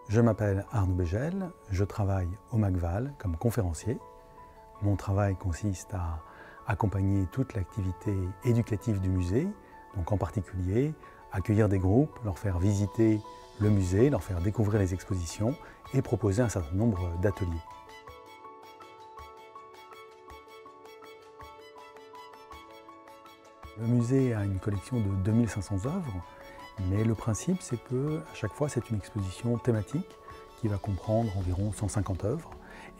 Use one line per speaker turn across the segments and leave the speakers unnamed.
Je m'appelle Arnaud Bégel, je travaille au MACVAL comme conférencier. Mon travail consiste à accompagner toute l'activité éducative du musée, donc en particulier accueillir des groupes, leur faire visiter le musée, leur faire découvrir les expositions et proposer un certain nombre d'ateliers. Le musée a une collection de 2500 œuvres, mais le principe c'est qu'à chaque fois c'est une exposition thématique qui va comprendre environ 150 œuvres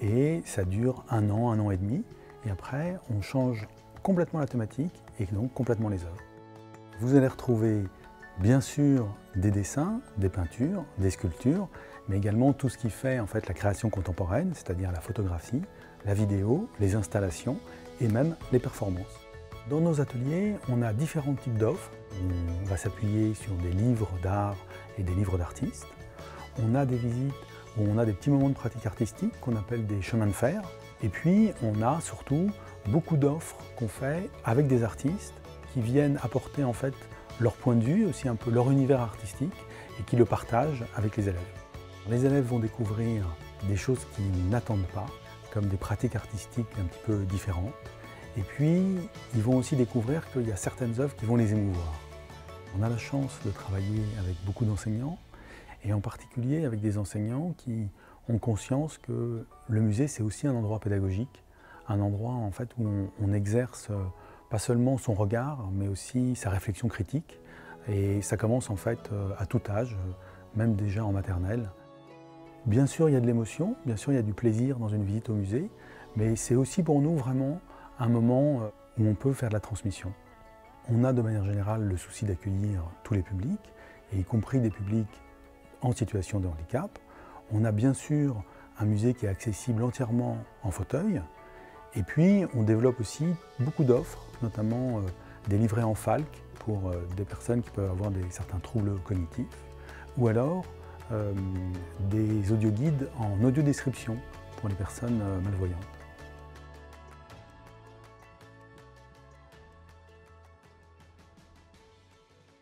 et ça dure un an et demi et après on change complètement la thématique et donc complètement les œuvres. Vous allez retrouver bien sûr des dessins, des peintures, des sculptures, mais également tout ce qui fait en fait la création contemporaine, c'est-à-dire la photographie, la vidéo, les installations et même les performances. Dans nos ateliers, on a différents types d'offres. On va s'appuyer sur des livres d'art et des livres d'artistes. On a des visites où on a des petits moments de pratique artistique qu'on appelle des chemins de fer. Et puis, on a surtout beaucoup d'offres qu'on fait avec des artistes qui viennent apporter en fait leur point de vue, aussi un peu leur univers artistique et qui le partagent avec les élèves. Les élèves vont découvrir des choses qu'ils n'attendent pas, comme des pratiques artistiques un petit peu différentes. Et puis, ils vont aussi découvrir qu'il y a certaines œuvres qui vont les émouvoir. On a la chance de travailler avec beaucoup d'enseignants, et en particulier avec des enseignants qui ont conscience que le musée, c'est aussi un endroit pédagogique, un endroit en fait où on exerce pas seulement son regard, mais aussi sa réflexion critique. Et ça commence en fait à tout âge, même déjà en maternelle. Bien sûr, il y a de l'émotion, bien sûr, il y a du plaisir dans une visite au musée, mais c'est aussi pour nous vraiment un moment où on peut faire de la transmission. On a de manière générale le souci d'accueillir tous les publics, et y compris des publics en situation de handicap. On a bien sûr un musée qui est accessible entièrement en fauteuil, et puis on développe aussi beaucoup d'offres, notamment des livrets en FALC pour des personnes qui peuvent avoir certains troubles cognitifs, ou alors des audioguides en audiodescription pour les personnes malvoyantes.